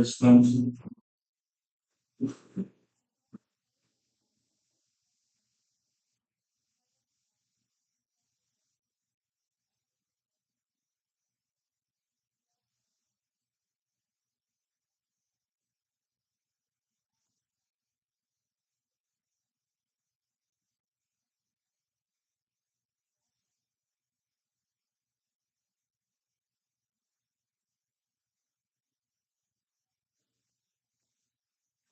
Substances.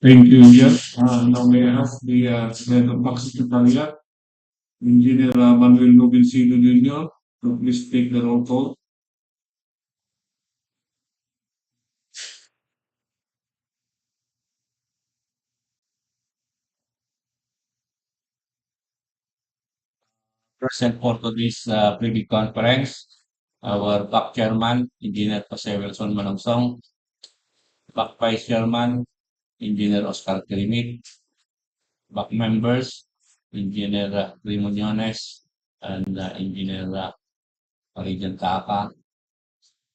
Thank you, Jeff. Now may I ask the Head of Tax Secretariat, Engineer Manuel Nobilcino Jr. to please take the roll call. Present for today's privy conference, our back chairman, Engineer Jose Wilson Manangsong, back vice chairman, Engineer Oscar Kirimit, back members, Engineer Raymond Yones, and Engineer Regent Taka,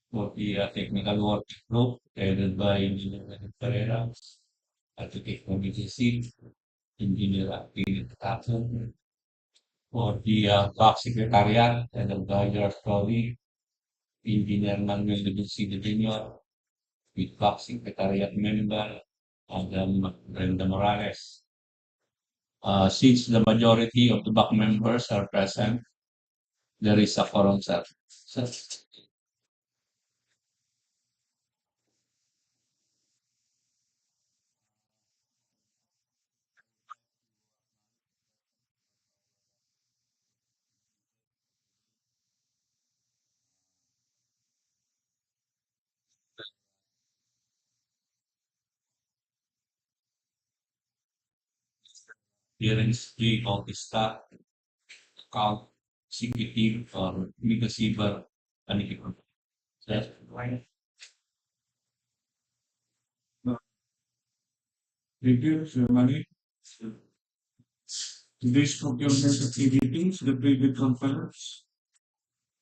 for the technical working group headed by Engineer Pereira, Architect Committee C, Engineer Philip Taco, for the back secretariat headed by your Storey, Engineer Manuel de Vincent Jr., with back secretariat member Brenda Morales. Since the majority of the back members are present, there is a quorum, sir. Parents J. Bautista, account executive or Mega Cyber Panigipon. That's right. Thank you, Sir Mani. Today's procurement activities, the privy conference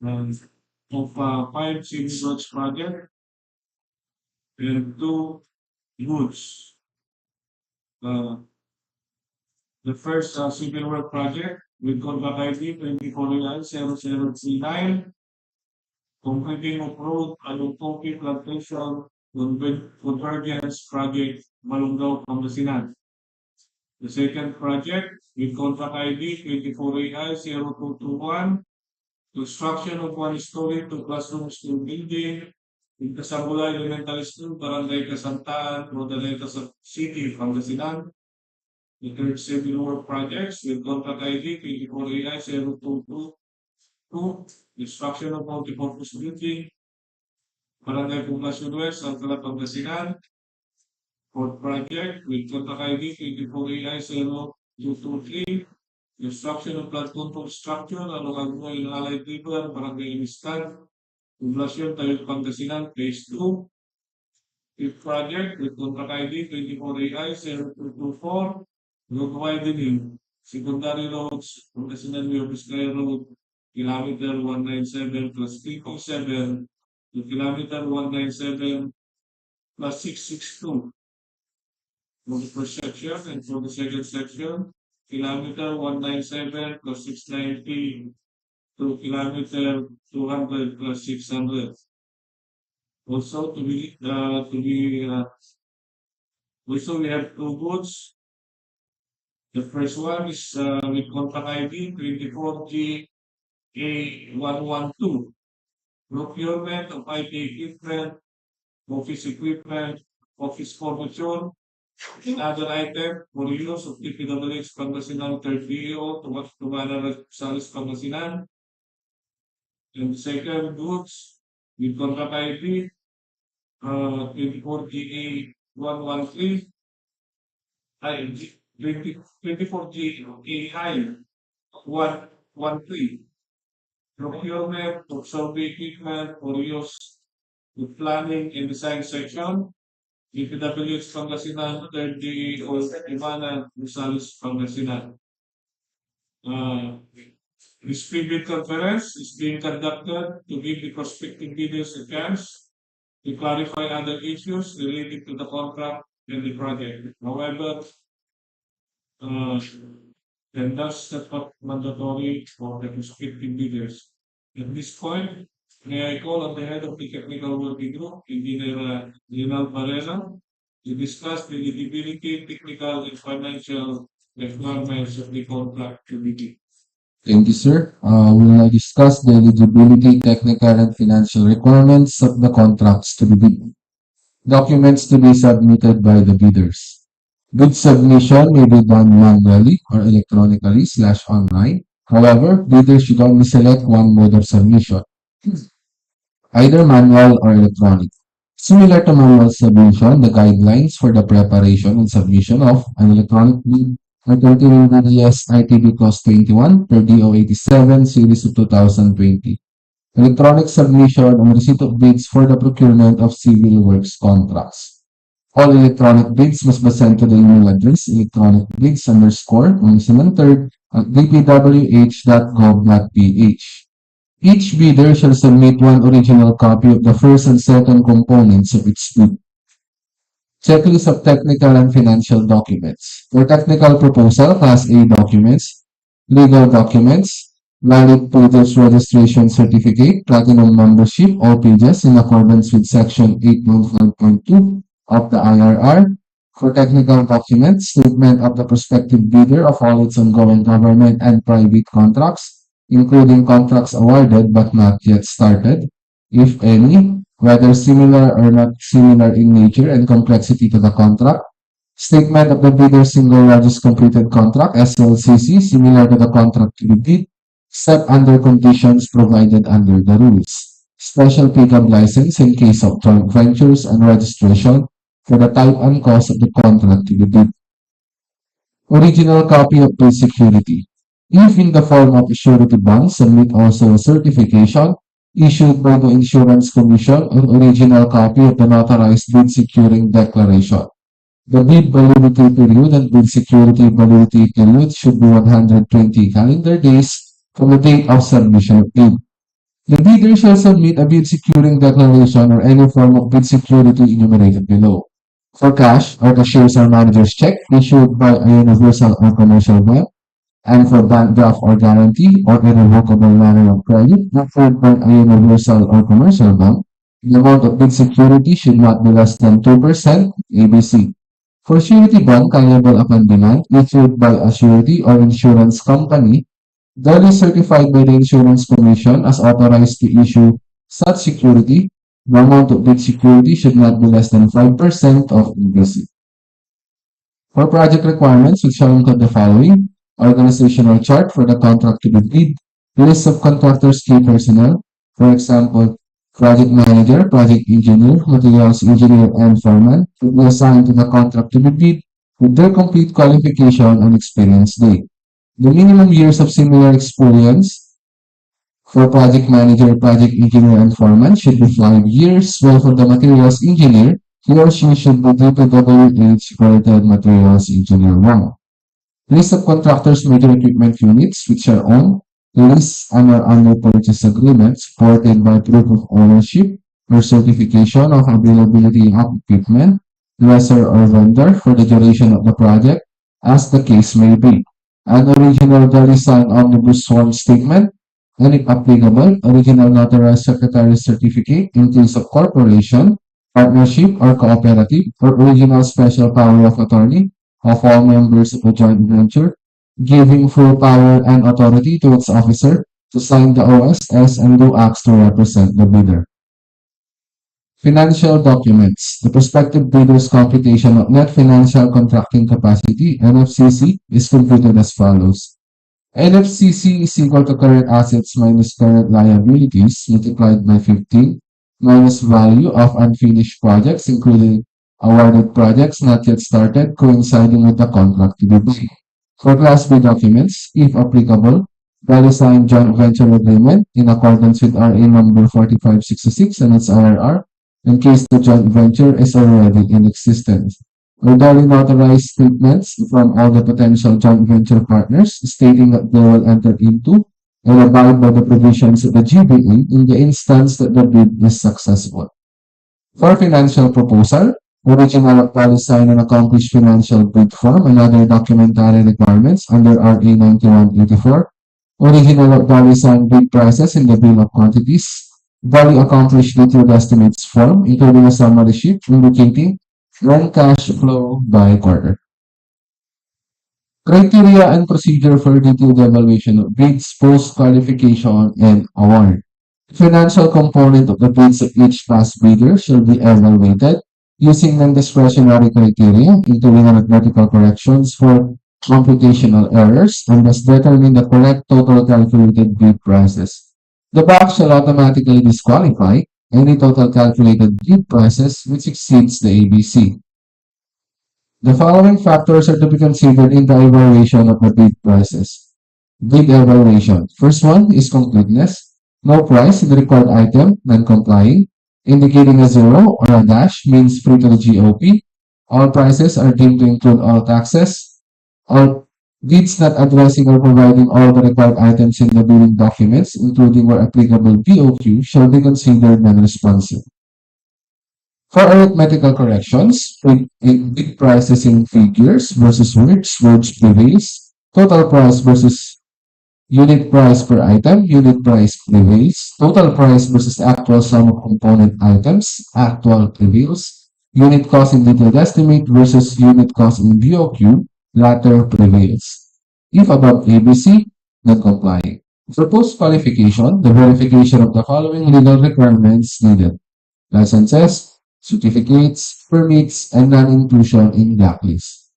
of 5 civil works project and 2 goods. The first civil work project with contract ID 240039, completing of road along Plantation Convergence project Balungao, Pangasinan. The second project with contract ID 24AI0221, construction of 1-story 2-classroom school building in Casabula Elementary School, Barangay Casantaan, Urdaneta City, Pangasinan. The third civil work projects with contract ID 24AI0222, construction of multipurpose building, Barangay Poblacion West, Alcala, Pangasinan. Fourth project with contract ID 24AI0223, construction of flood control structure along Agno and Allied River, Barangay Amistad-Poblacion, Tayug, Pangasinan, Phase 2. Fifth project with contract ID 24AI0224, road widening, secondary roads, Pangasinan-Nueva Vizcaya Road, kilometer 197 plus 327 to kilometer 197 plus 662. For the first section and for the second section, kilometer 197 plus 690 to kilometer 200 plus 600. Also also we have 2 goods. The first one is with contract ID 24G A112, procurement of IT equipment, office equipment, office furniture, and other items for use of DPWH Pangasinan 3rd DEO to Salis Pangasinan. And the second goods with contract ID 24GA113, 24GA113, procurement of survey equipment for use with planning and design section, DPWH Pangasinan 3rd DEO Imana, Salis Pangasinan. This private conference is being conducted to give the prospective bidders a chance to clarify other issues related to the contract and the project. However, uh, then that's not mandatory for the respective leaders. At this point, may I call on the head of the technical working group, Engineer Rinal Barrera, to discuss the eligibility, technical, and financial requirements of the contract to begin. Thank you, sir. We will now discuss the eligibility, technical, and financial requirements of the contracts to be bid. Documents to be submitted by the bidders. Bid submission may be done manually or electronically / online. However, bidders should only select one mode of submission, either manual or electronic. Similar to manual submission, the guidelines for the preparation and submission of an electronic bid are contained in the ITB Clause 21 per DO 87 Series of 2020. Electronic submission and receipt of bids for the procurement of civil works contracts. All electronic bids must be sent to the email address electronicbids_Pangasinan3@dpwh.gov.ph. Each bidder shall submit one original copy of the first and second components of its bid. Checklist of technical and financial documents. For technical proposal, Class A documents, legal documents, valid pages registration certificate, platinum membership, all pages in accordance with Section 895.2 of the IRR. For technical documents, statement of the prospective bidder of all its ongoing government and private contracts, including contracts awarded but not yet started, if any, whether similar or not similar in nature and complexity to the contract. Statement of the bidder's single largest completed contract, SLCC, similar to the contract to be bid, except under conditions provided under the rules. Special pickup license in case of joint ventures and registration for the type and cost of the contract to be bid. Original copy of bid security. If in the form of a surety bond, submit also a certification issued by the Insurance Commission or original copy of the notarized bid securing declaration. The bid validity period and bid security validity period should be 120 calendar days from the date of submission of bid. The bidder shall submit a bid securing declaration or any form of bid security enumerated below. For cash or the shares or manager's check issued by a universal or commercial bank, and for bank draft or guarantee or irrevocable letter of credit issued by a universal or commercial bank, the amount of bid security should not be less than 2% ABC. For surety bond callable upon demand issued by a surety or insurance company, duly certified by the Insurance Commission as authorized to issue such security, the amount of bid security should not be less than 5% of ABC. For project requirements, which shall include the following: organizational chart for the contract to be bid, list of contractors' key personnel, for example, project manager, project engineer, materials engineer, and foreman, to be assigned to the contract to be bid with their complete qualification and experience date. The minimum years of similar experience for project manager, project engineer, and foreman should be 5 years, while for the materials engineer, he or she should be DPWH Rated Materials Engineer 1. List of contractors' major equipment units which are owned, leased, and are under purchase agreement supported by proof of ownership or certification of availability of equipment, lessor or vendor for the duration of the project, as the case may be. An original duly signed omnibus sworn statement, and if applicable, original notarized secretary certificate in case of corporation, partnership, or cooperative, or original special power of attorney of all members of a joint venture, giving full power and authority to its officer to sign the OSS and do acts to represent the bidder. Financial documents. The prospective bidder's computation of net financial contracting capacity, NFCC, is computed as follows. NFCC is equal to current assets minus current liabilities multiplied by 15 minus value of unfinished projects, including awarded projects not yet started coinciding with the contract to be bid. For Class B documents, if applicable, duly signed joint venture agreement in accordance with RA number 4566 and its IRR, in case the joint venture is already in existence. Or duly notarized statements from all the potential joint venture partners stating that they will enter into and abide by the provisions of the GBA in the instance that the bid is successful. For financial proposal, original qualified and accomplished financial bid form and other documentary requirements under RA 9184, original qualified bid prices in the bill of quantities, value accomplished detailed estimates form, including a summary sheet indicating run cash flow by quarter. Criteria and procedure for detailed evaluation of bids, post-qualification, and award. Financial component of the bids of each past bidder shall be evaluated using non-discretionary criteria, including arithmetical corrections for computational errors, and thus determine the correct total calculated bid prices. The box shall automatically disqualify any total calculated bid prices which exceeds the ABC. The following factors are to be considered in the evaluation of the bid prices. Bid evaluation. First one is completeness. No price in the required item non-complying. Indicating a zero or a dash means free to the GOP. All prices are deemed to include all taxes. All bids not addressing or providing all the required items in the bidding documents, including where applicable BOQ, shall be considered non-responsive. For arithmetical corrections, bid prices in figures versus words prevails, total price versus unit price per item, unit price prevails, total price versus actual sum of component items, actual prevails, unit cost in detailed estimate versus unit cost in BOQ, latter prevails. If above ABC, not complying. For post-qualification, the verification of the following legal requirements needed: licenses, certificates, permits, and non-inclusion in blacklist.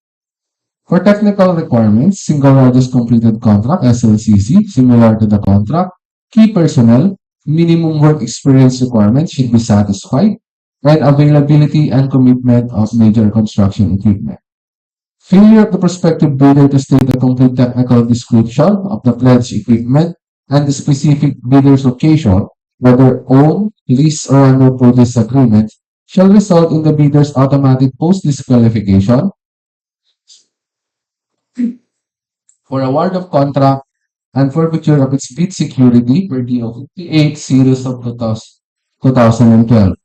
For technical requirements, single largest completed contract, SLCC, similar to the contract, key personnel, minimum work experience requirements should be satisfied, and availability and commitment of major construction equipment. Failure of the prospective bidder to state a complete technical description of the pledged equipment and the specific bidder's location, whether owned, leased, or under purchase agreement, shall result in the bidder's automatic post-disqualification. For award of contract and forfeiture of its bid security per DEO 58 series of 2012.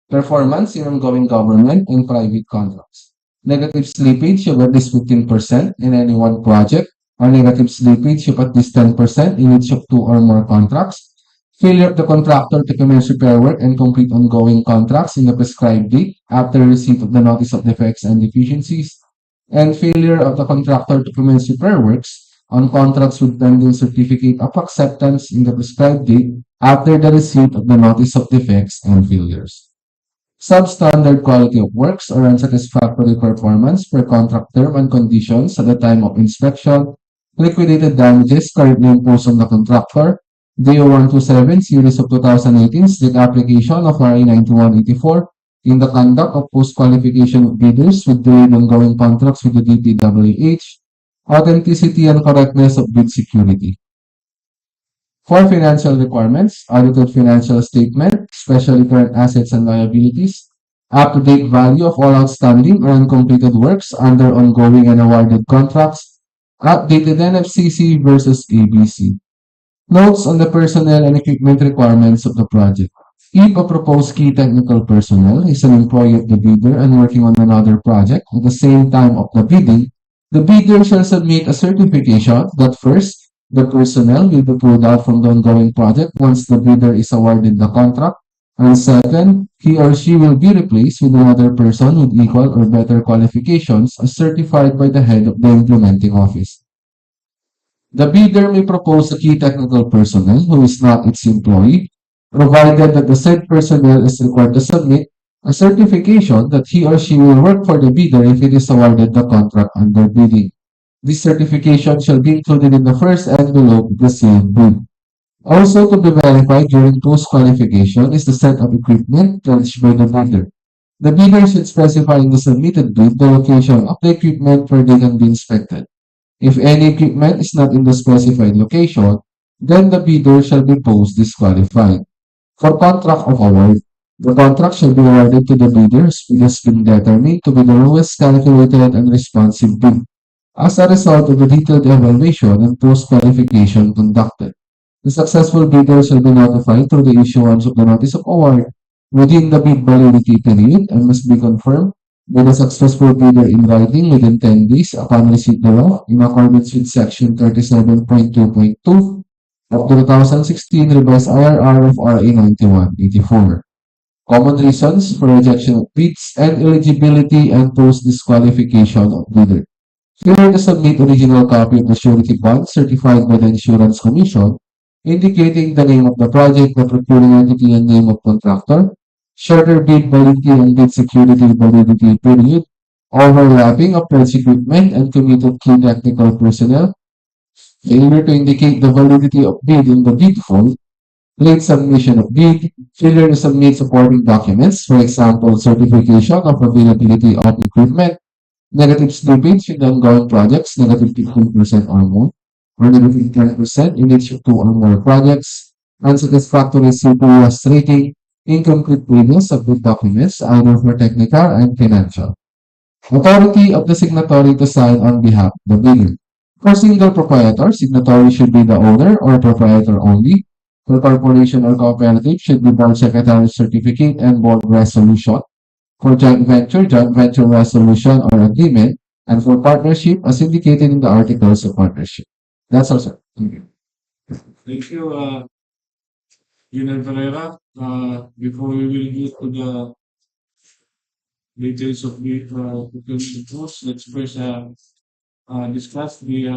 Performance in ongoing government and private contracts. Negative slippage of at least 15% in any one project, or negative slippage of at least 10% in each of two or more contracts. Failure of the contractor to commence repair work and complete ongoing contracts in the prescribed date after receipt of the notice of defects and deficiencies, and failure of the contractor to commence repair works on contracts with pending certificate of acceptance in the prescribed date after the receipt of the notice of defects and failures. Substandard quality of works or unsatisfactory performance per contract term and conditions at the time of inspection, liquidated damages currently imposed on the contractor, DEO 127 series of 2018 state application of RA 9184 in the conduct of post-qualification of bidders with delayed ongoing contracts with the DPWH, authenticity and correctness of bid security. For financial requirements, audited financial statement, especially current assets and liabilities, up-to-date value of all outstanding or uncompleted works under ongoing and awarded contracts, updated NFCC versus ABC. Notes on the personnel and equipment requirements of the project. If a proposed key technical personnel is an employee of the bidder and working on another project at the same time of the bidding, the bidder shall submit a certification that first, the personnel will be pulled out from the ongoing project once the bidder is awarded the contract, and second, he or she will be replaced with another person with equal or better qualifications as certified by the head of the implementing office. The bidder may propose a key technical personnel who is not its employee, provided that the said personnel is required to submit a certification that he or she will work for the bidder if it is awarded the contract under bidding. This certification shall be included in the first envelope of the sealed bid. Also to be verified during post-qualification is the set of equipment pledged by the bidder. The bidder should specify in the submitted bid the location of the equipment where they can be inspected. If any equipment is not in the specified location, then the bidder shall be post-disqualified. For contract of award, the contract shall be awarded to the bidders which has been determined to be the lowest calculated and responsive bid, as a result of the detailed evaluation and post-qualification conducted. The successful bidder shall be notified through the issuance of the notice of award within the bid validity period and must be confirmed by the successful bidder in writing within 10 days upon receipt thereof in accordance with Section 37.2.2 of the 2016 revised IRR of RA 9184. Common reasons for rejection of bids and eligibility and post-disqualification of bidder. Failure to submit original copy of the surety bond certified by the Insurance Commission, indicating the name of the project, the procuring entity, and name of contractor. Shorter bid validity and bid security validity period. Overlapping of pledge equipment and committed key technical personnel. Failure to indicate the validity of bid in the bid form. Late submission of bid. Failure to submit supporting documents, for example, certification of availability of equipment. Negative slippage in the ongoing projects, negative 15% or more, or negative 10% in each of 2 or more projects. Unsatisfactory CPUS rating, incomplete readiness of the documents, either for technical and financial. Authority of the signatory to sign on behalf of the bidder. For single proprietor, signatory should be the owner or proprietor only. For corporation or cooperative, should be board secretary certificate and board resolution. For joint venture resolution or agreement, and for partnership, as indicated in the articles of partnership. That's all, sir. Thank you. Thank you, Engineer Pereira. Before we will get to the details of the procurement tools, let's first discuss the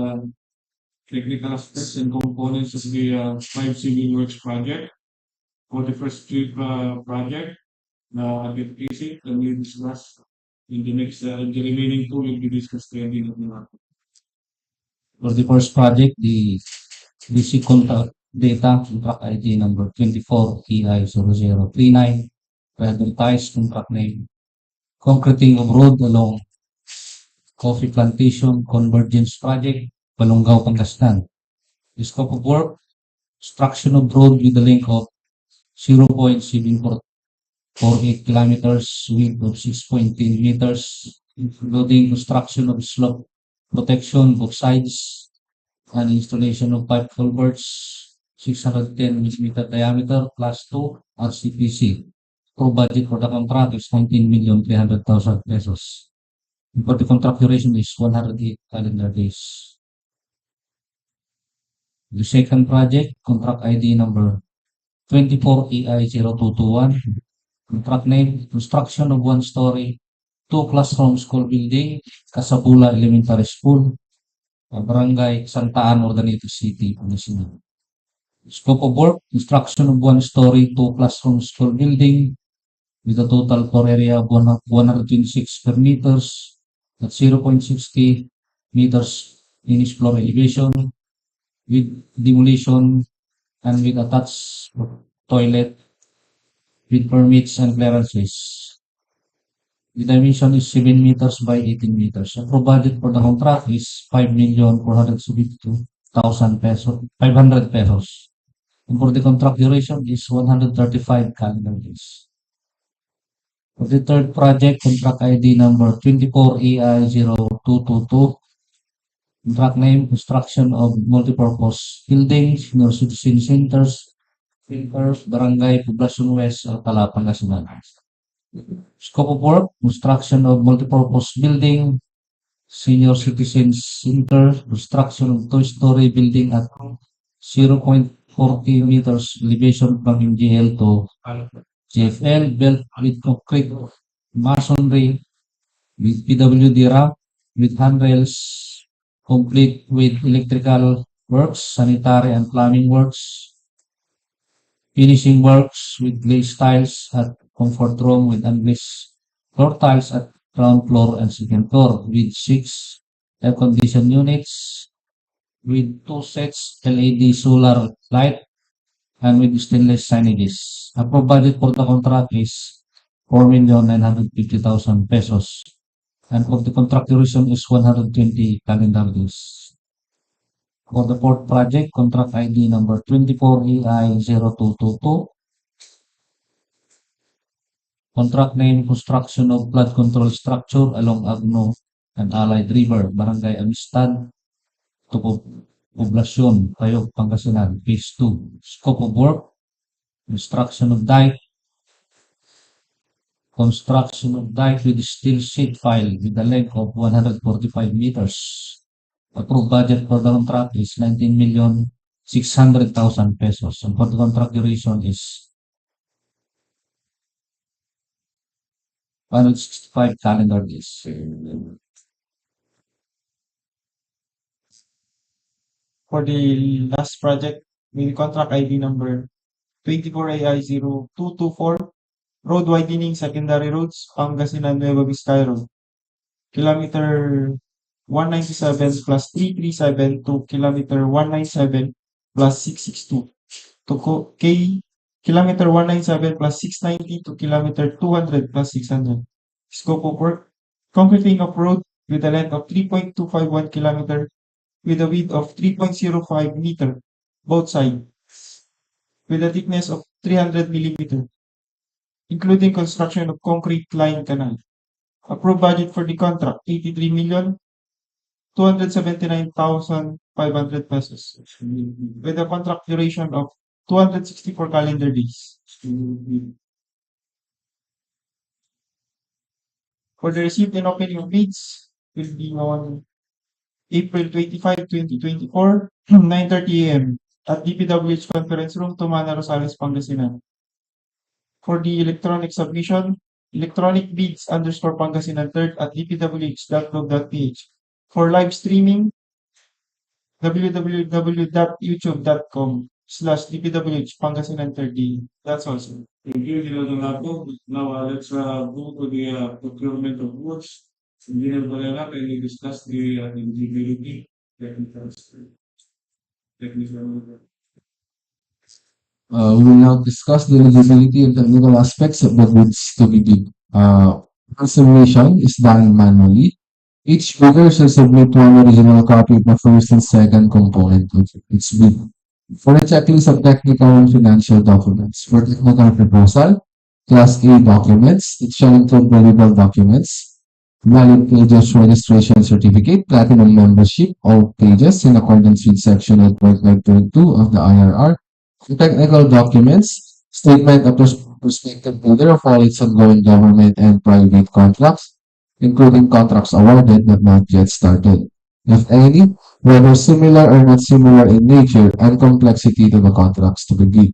technical aspects and components of the 5 civil works project. For the first street project, DPC, can we discuss in the next, the remaining 2 will be discussed in the market. For the first project, the DC contract data contract ID number 24EI0039, advertised contract name, concreting of road along Coffee Plantation Convergence project, Balungao, Pangasinan. The scope of work, construction of road with a length of 0.7448 kilometers, width of 6.10 meters, including construction of slope protection both sides and installation of pipe culverts 610 mm diameter plus 2 RCPC. Pro budget for the contract is 19,300,000 pesos. But the contract duration is 108 calendar days. The second project, contract ID number 24EI0221, contract name, construction of 1-story, 2 classroom school building, Casabula Elementary School, Barangay, Casantaan, Urdaneta City, Pangasinan. Scope of work, construction of 1-story, 2 classroom school building with a total floor area of 126 square meters at 0.60 meters in each floor elevation with demolition and with attached toilet with permits and clearances. The dimension is 7 meters by 18 meters. The budget for the contract is 5,472,000 pesos, 500 pesos. And for the contract duration is 135 calendar days. For the third project, contract ID number 24EI0222, contract name, construction of multipurpose buildings, senior citizen centers, Barangay, Poblacion West, Alcala, Pangasinan. Scope of work, construction of multipurpose building, senior citizens center, construction of 2-story building at 0.40 meters elevation from MGL to GFL, built with concrete masonry, with PWD ramp, with handrails, complete with electrical works, sanitary and plumbing works, finishing works with glazed tiles at comfort room with unglazed floor tiles at ground floor and second floor with 6 air-conditioned units with 2 sets LED solar light and with stainless signages. Approved budget for the contract is 4,950,000 pesos. And for the contract duration is 120 calendar days. For the fourth project, contract ID number 24EI0222, contract name, construction of flood control structure along Agno and Allied River, Barangay Amistad-Poblacion, Tayug, Pangasinan, Phase 2. Scope of work, construction of dike, construction of dike with steel sheet pile with a length of 145 meters. Approved budget for the contract is 19,600,000 pesos. And for the contract duration is 165 calendar days. For the last project, with contract ID number 24AI0224, road widening secondary roads, Pangasinan-Nueva Vizcaya Road. Kilometer 197 plus 337 to kilometer 197 plus 662 to kilometer 197 plus 690 to kilometer 200 plus 600. Scope of work, concreting of road with a length of 3.251 kilometer with a width of 3.05 meter, both sides, with a thickness of 300 millimeter, including construction of concrete line canal. Approved budget for the contract, 83,279,500 pesos, with a contract duration of 264 calendar days. For the receipt and opening of bids will be on April 25, 2024, 9:30 a.m. at DPWH Conference Room, Tumana, Rosales, Pangasinan. For the electronic submission, electronic bids _ Pangasinan 3rd at dpwh.gov.ph. For live streaming, www.youtube.com/dpwh Pangasinan 3rd. That's all, sir. Thank you, Engineer Donato. Now, let's go to the procurement of goods. Engineer Barangay, can you discuss the eligibility technical? We will now discuss the eligibility and technical aspects of the goods to be bid. Consideration is done manually. Each bidder shall submit one original copy of the first and second component of its bid. For a checklist of technical and financial documents. For technical proposal, Class A documents, it shall include the legal documents, valid pages registration certificate, platinum membership, all pages in accordance with section 8.9.2 of the IRR. For technical documents, statement of the prospective bidder of all its ongoing government and private contracts, including contracts awarded but not yet started, if any, whether similar or not similar in nature and complexity to the contracts to be bid.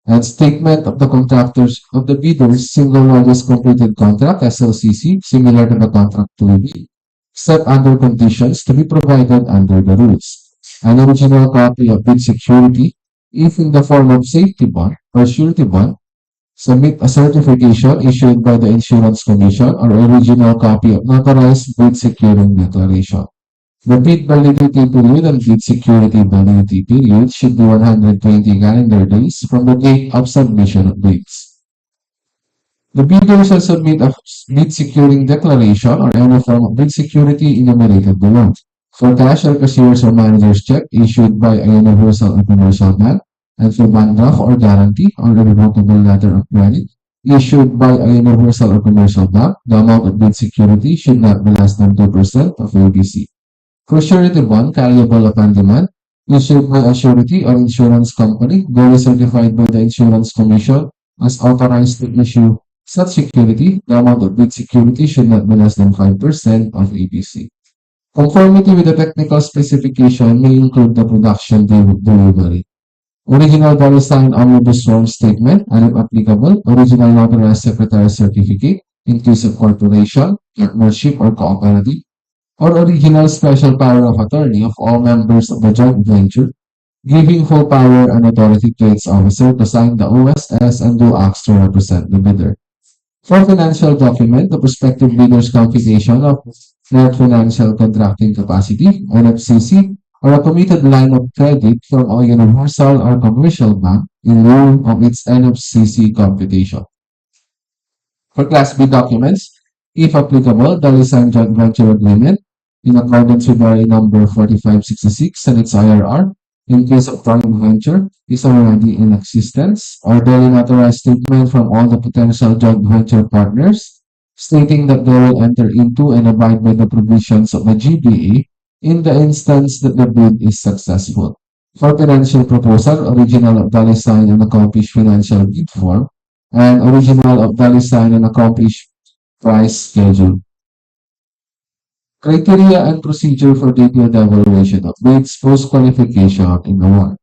And statement of the contractors of the bidder's single largest completed contract, SLCC, similar to the contract to be bid, except under conditions to be provided under the rules. An original copy of bid security, if in the form of safety bond or surety bond, submit a certification issued by the Insurance Commission or original copy of notarized bid securing declaration. The bid validity period and bid security validity period should be 120 calendar days from the date of submission of bids. The bidder shall submit a bid securing declaration or any form of bid security enumerated below. For cash or cashier's or manager's check issued by a universal or commercial bank, and for bond draft or guarantee or irrevocable letter of credit issued by a universal or commercial bank, the amount of bid security should not be less than 2% of ABC. For surety bond carryable upon demand, issued by a surety or insurance company duly certified by the Insurance Commission as authorized to issue such security, the amount of bid security should not be less than 5% of ABC. Conformity with the technical specification may include the production delivery. Original dollar-signed omnibus form statement, and if applicable, original notarized secretary certificate in case of corporation, partnership, or cooperative, or original special power of attorney of all members of the joint venture, giving full power and authority to its officer to sign the OSS and do acts to represent the bidder. For financial document, the prospective bidder's computation of net financial contracting capacity, NFCC, or a committed line of credit from a universal or commercial bank in lieu of its NFCC computation. For Class B documents, if applicable, the signed joint venture agreement in accordance with RA number 4566 and its IRR, in case of joint venture, is already in existence, or duly notarized statement from all the potential joint venture partners, stating that they will enter into and abide by the provisions of the GBA in the instance that the bid is successful. For financial proposal, original of valid signed and accomplished financial bid form, and original of valid signed and accomplished price schedule. Criteria and procedure for detailed evaluation of bids post-qualification in award.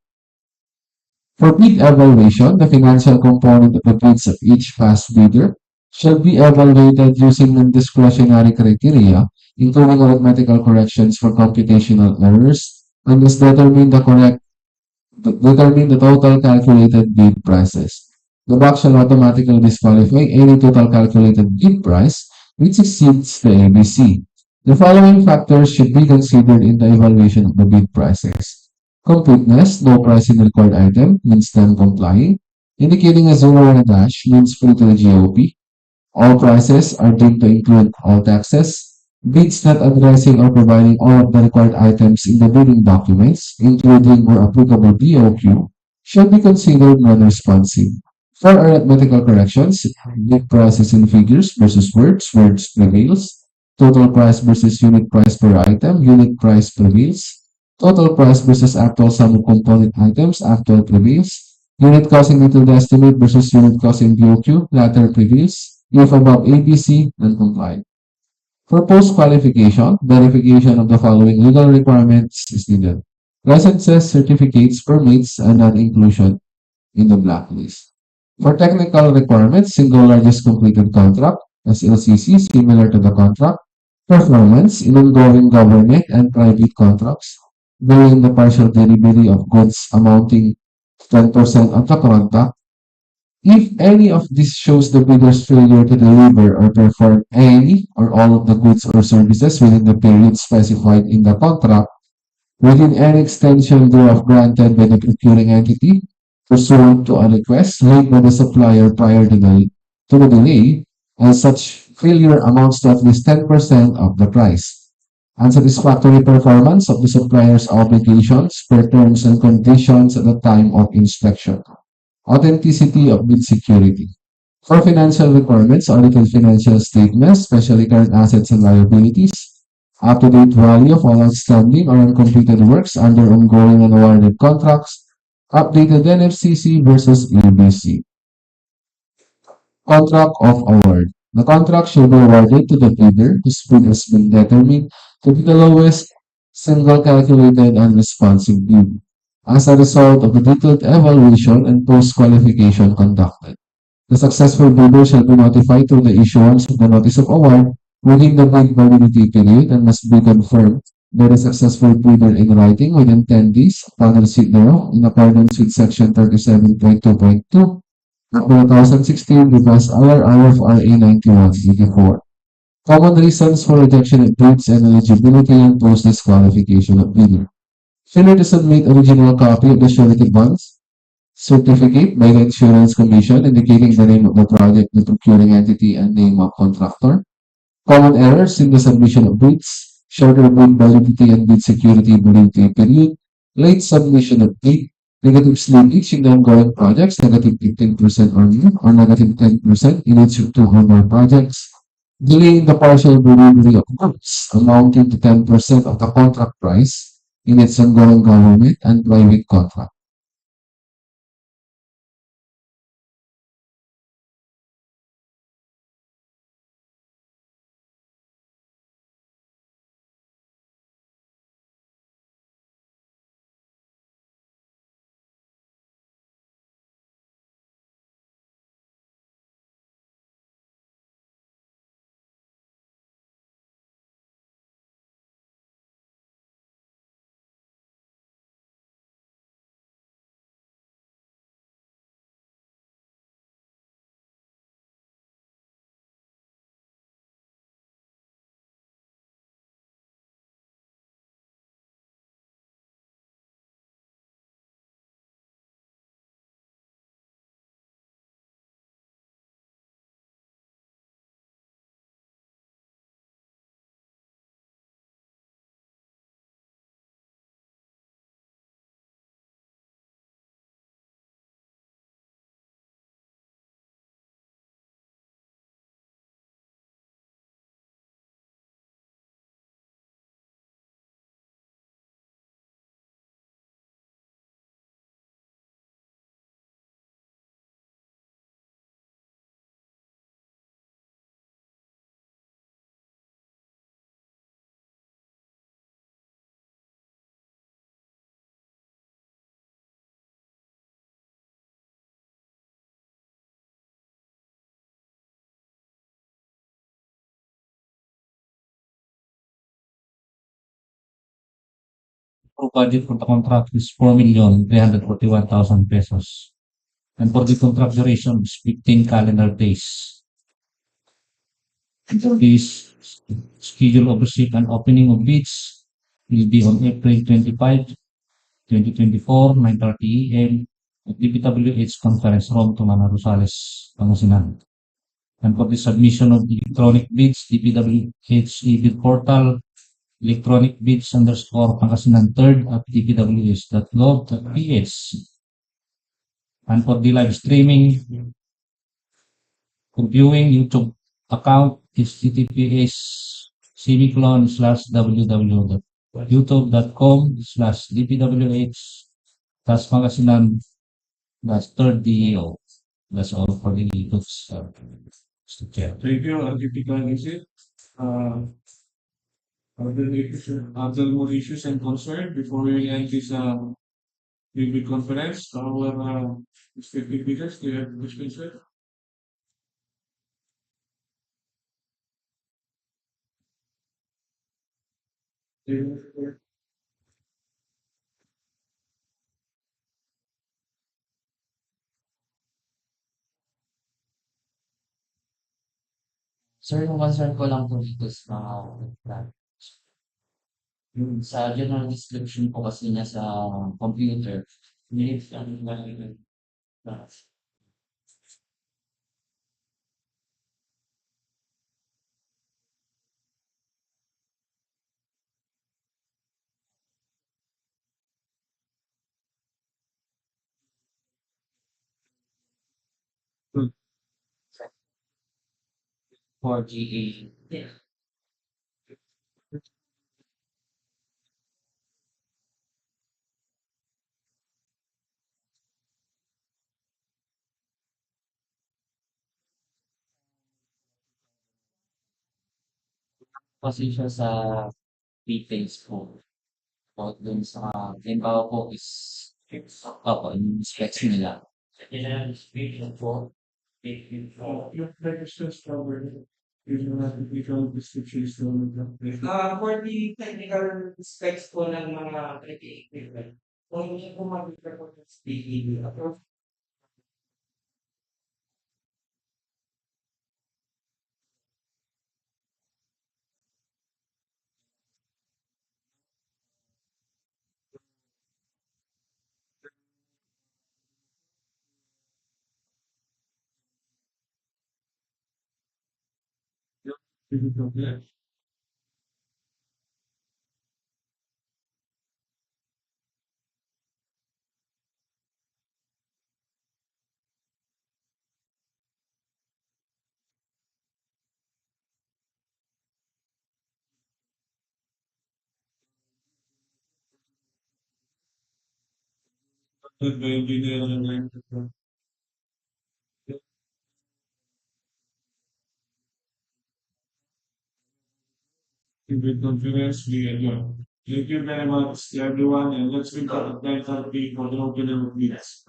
For bid evaluation, the financial component of the bids of each past bidder shall be evaluated using non-discretionary criteria, including arithmetical corrections for computational errors, and must determine the total calculated bid prices. The box shall automatically disqualify any total calculated bid price which exceeds the ABC. The following factors should be considered in the evaluation of the bid prices. Completeness, no pricing required item means non-complying. Indicating a zero or a dash means free to the GOP. All prices are deemed to include all taxes. Bids not addressing or providing all of the required items in the bidding documents, including where applicable BOQ, should be considered non-responsive. For arithmetical corrections, bid prices in figures versus words, words prevails. Total price versus unit price per item, unit price prevails. Total price versus actual sum of component items, actual prevails. Unit cost in detailed estimate versus unit cost in BOQ, latter prevails. If above ABC, non-compliant. For post-qualification, verification of the following legal requirements is needed. Licenses, certificates, permits, and non-inclusion in the blacklist. For technical requirements, single largest completed contract, SLCC, similar to the contract. Performance in ongoing government and private contracts, during the partial delivery of goods amounting to 10% of the contract. If any of this shows the bidder's failure to deliver or perform any or all of the goods or services within the period specified in the contract, within any extension thereof granted by the procuring entity, pursuant to a request made by the supplier prior to the delay, and such failure amounts to at least 10% of the price. Unsatisfactory performance of the supplier's obligations per terms and conditions at the time of inspection. Authenticity of bid security. For financial requirements, audited financial statements, especially current assets and liabilities, up-to-date value of all outstanding or uncompleted works under ongoing and awarded contracts, updated NFCC versus ABC. Contract of award. The contract shall be awarded to the bidder whose bid has been determined to be the lowest single calculated and responsive bid as a result of the detailed evaluation and post-qualification conducted. The successful bidder shall be notified through the issuance of the notice of award within the bid validity period and must be confirmed by the successful bidder in writing within 10 days upon receipt thereof in accordance with section 37.2.2 of the 2016 revised IRFRA 9184. Common reasons for rejection of bids and eligibility and post-disqualification of bidder. Failure to submit original copy of the surety bonds certificate by the insurance commission indicating the name of the project, the procuring entity, and name of contractor. Common errors in the submission of bids, shorter bid validity and bid security validity period, late submission of bid, negative slippage in the ongoing projects, negative 15% or more, or negative 10% in each of two or more projects, delay in the partial delivery of goods amounting to 10% of the contract price in its ongoing government and private contract. approved budget for the contract is 4,341,000 pesos. And for the contract duration is 15 calendar days. This schedule of receipt and opening of bids will be on April 25, 2024, 9:30 a.m. at DPWH Conference Room, Tumana Rosales, Pangasinan. And for the submission of the electronic bids, DPWH e-bid portal, electronic bids _ Pangasinan 3rd at dpwh.gov.ph. And for the live streaming, for viewing YouTube account is https://www.youtube.com/dpwh-pangasinan-3rd DEO. That's all for the YouTube's Mr. Chair. Thank you, Architect Isip. Other more issues and concern before we end this big conference? Our respective leaders, do you have questions, sir? Sir, yung concern ko lang po dito sa sa general description po kasi niya sa computer, nilip ang for GA. Kasi siya sa details po. About dun sa, halimbawa po is, yung specs nila. General description po. Your questions covered. Yung technical descriptions to For the technical specs po ng mga equipment, kung hindi po mag-refer po sa DEO, approve good by engineer and with conference we adjourn. Thank you very much, everyone, and let's wait for the 9:30 for the opening of meetings.